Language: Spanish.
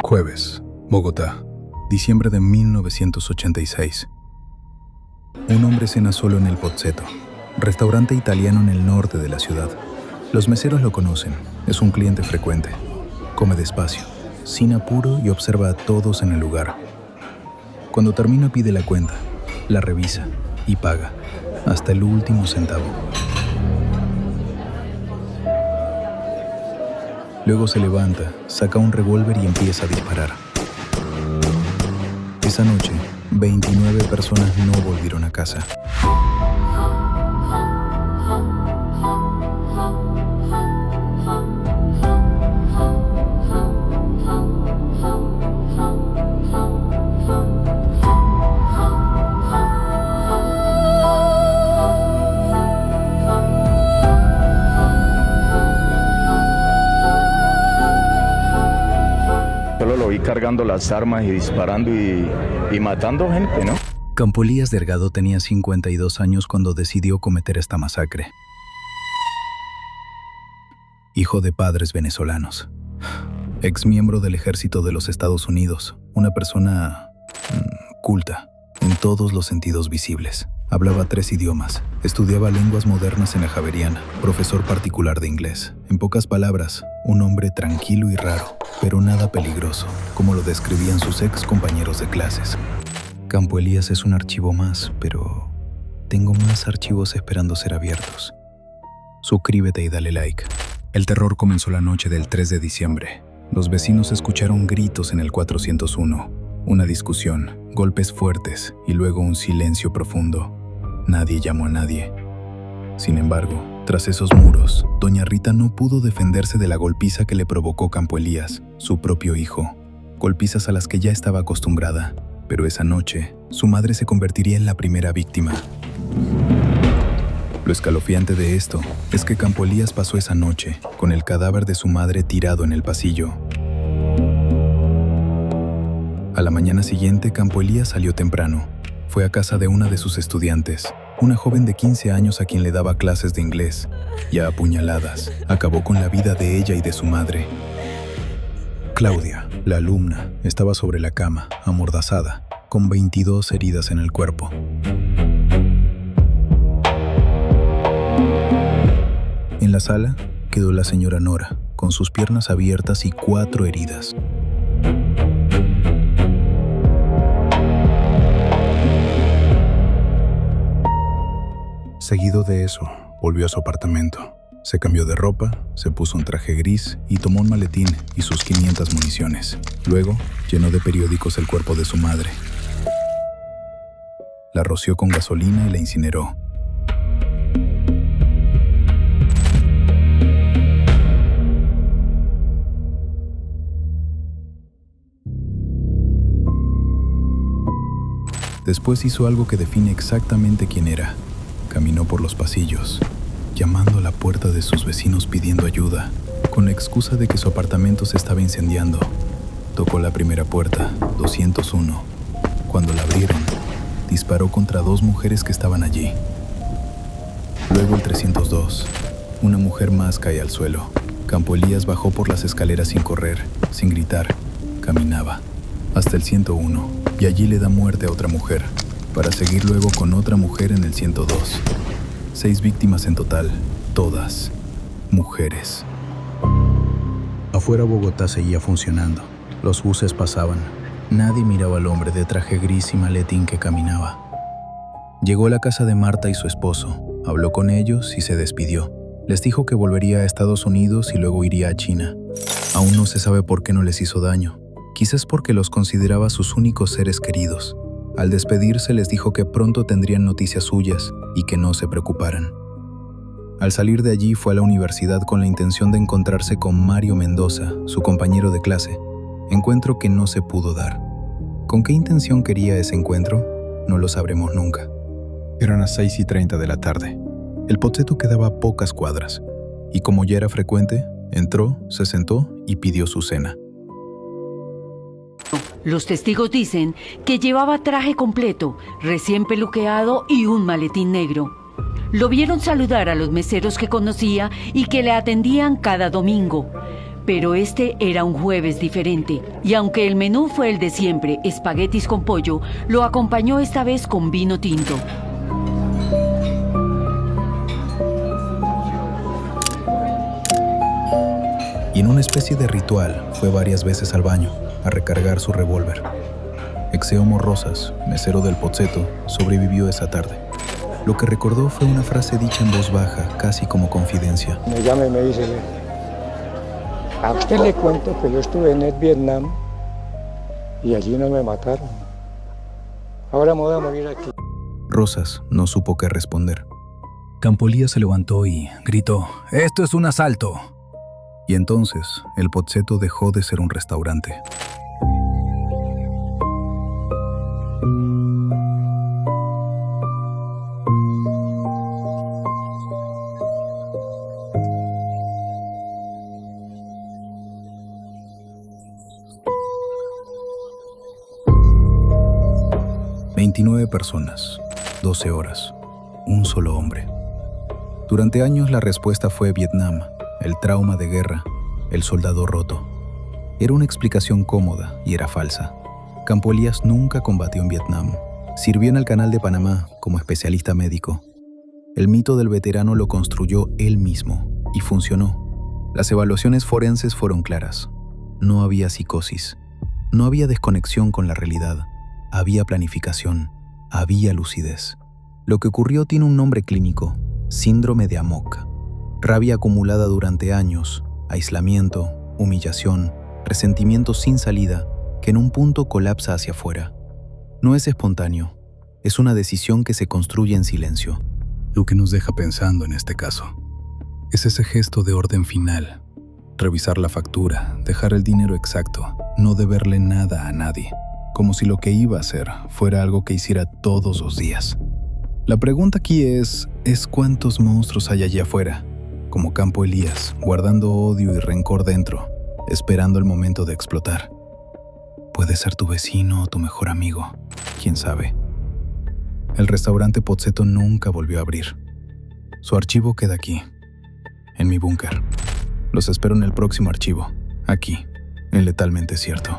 Jueves, Bogotá, diciembre de 1986. Un hombre cena solo en el Pozzetto, restaurante italiano en el norte de la ciudad. Los meseros lo conocen, es un cliente frecuente. Come despacio, sin apuro y observa a todos en el lugar. Cuando termina pide la cuenta, la revisa y paga, hasta el último centavo. Luego se levanta, saca un revólver y empieza a disparar. Esa noche, 29 personas no volvieron a casa. Solo lo vi cargando las armas y disparando y matando gente, ¿no? Campo Elías Delgado tenía 52 años cuando decidió cometer esta masacre. Hijo de padres venezolanos, ex miembro del ejército de los Estados Unidos, una persona culta en todos los sentidos visibles. Hablaba 3 idiomas, estudiaba lenguas modernas en la Javeriana, profesor particular de inglés. En pocas palabras, un hombre tranquilo y raro, pero nada peligroso, como lo describían sus ex compañeros de clases. Campo Elías es un archivo más, pero tengo más archivos esperando ser abiertos. Suscríbete y dale like. El terror comenzó la noche del 3 de diciembre. Los vecinos escucharon gritos en el 401, una discusión, golpes fuertes y luego un silencio profundo. Nadie llamó a nadie. Sin embargo, tras esos muros, doña Rita no pudo defenderse de la golpiza que le provocó Campo Elías, su propio hijo. Golpizas a las que ya estaba acostumbrada, pero esa noche, su madre se convertiría en la primera víctima. Lo escalofriante de esto es que Campo Elías pasó esa noche con el cadáver de su madre tirado en el pasillo. A la mañana siguiente, Campo Elías salió temprano. Fue a casa de una de sus estudiantes, una joven de 15 años a quien le daba clases de inglés, y a apuñaladas acabó con la vida de ella y de su madre. Claudia, la alumna, estaba sobre la cama, amordazada, con 22 heridas en el cuerpo. En la sala quedó la señora Nora, con sus piernas abiertas y 4 heridas. Seguido de eso, volvió a su apartamento. Se cambió de ropa, se puso un traje gris y tomó un maletín y sus 500 municiones. Luego, llenó de periódicos el cuerpo de su madre. La roció con gasolina y la incineró. Después hizo algo que define exactamente quién era. Caminó por los pasillos, llamando a la puerta de sus vecinos pidiendo ayuda, con la excusa de que su apartamento se estaba incendiando. Tocó la primera puerta, 201. Cuando la abrieron, disparó contra 2 mujeres que estaban allí. Luego el 302. Una mujer más cae al suelo. Campo Elías bajó por las escaleras sin correr, sin gritar. Caminaba hasta el 101 y allí le da muerte a otra mujer, para seguir luego con otra mujer en el 102. 6 víctimas en total, todas mujeres. Afuera Bogotá seguía funcionando. Los buses pasaban. Nadie miraba al hombre de traje gris y maletín que caminaba. Llegó a la casa de Marta y su esposo, habló con ellos y se despidió. Les dijo que volvería a Estados Unidos y luego iría a China. Aún no se sabe por qué no les hizo daño. Quizás porque los consideraba sus únicos seres queridos. Al despedirse les dijo que pronto tendrían noticias suyas y que no se preocuparan. Al salir de allí fue a la universidad con la intención de encontrarse con Mario Mendoza, su compañero de clase, encuentro que no se pudo dar. ¿Con qué intención quería ese encuentro? No lo sabremos nunca. Eran las 6:30 de la tarde. El Pozzetto quedaba a pocas cuadras, y como ya era frecuente, entró, se sentó y pidió su cena. Los testigos dicen que llevaba traje completo, recién peluqueado y un maletín negro. Lo vieron saludar a los meseros que conocía y que le atendían cada domingo. Pero este era un jueves diferente, y aunque el menú fue el de siempre, espaguetis con pollo, lo acompañó esta vez con vino tinto. Y en una especie de ritual fue varias veces al baño a recargar su revólver. Exeomo Rosas, mesero del Pozzetto, sobrevivió esa tarde. Lo que recordó fue una frase dicha en voz baja, casi como confidencia. Me llama y me dice, a usted le cuento que yo estuve en el Vietnam y allí no me mataron. Ahora me voy a morir aquí. Rosas no supo qué responder. Campo Elías se levantó y gritó, «¡Esto es un asalto!». Y entonces el Pozzetto dejó de ser un restaurante. «29 personas, 12 horas, un solo hombre». Durante años la respuesta fue Vietnam, el trauma de guerra, el soldado roto. Era una explicación cómoda y era falsa. Campo Elías nunca combatió en Vietnam. Sirvió en el Canal de Panamá como especialista médico. El mito del veterano lo construyó él mismo y funcionó. Las evaluaciones forenses fueron claras. No había psicosis. No había desconexión con la realidad. Había planificación. Había lucidez. Lo que ocurrió tiene un nombre clínico: síndrome de Amok. Rabia acumulada durante años, aislamiento, humillación, resentimiento sin salida, que en un punto colapsa hacia afuera. No es espontáneo, es una decisión que se construye en silencio. Lo que nos deja pensando en este caso es ese gesto de orden final. Revisar la factura, dejar el dinero exacto, no deberle nada a nadie, como si lo que iba a hacer fuera algo que hiciera todos los días. La pregunta aquí es ¿cuántos monstruos hay allá afuera? Como Campo Elías, guardando odio y rencor dentro, esperando el momento de explotar. Puede ser tu vecino o tu mejor amigo, quién sabe. El restaurante Pozzetto nunca volvió a abrir. Su archivo queda aquí, en mi búnker. Los espero en el próximo archivo, aquí, en Letalmente Cierto.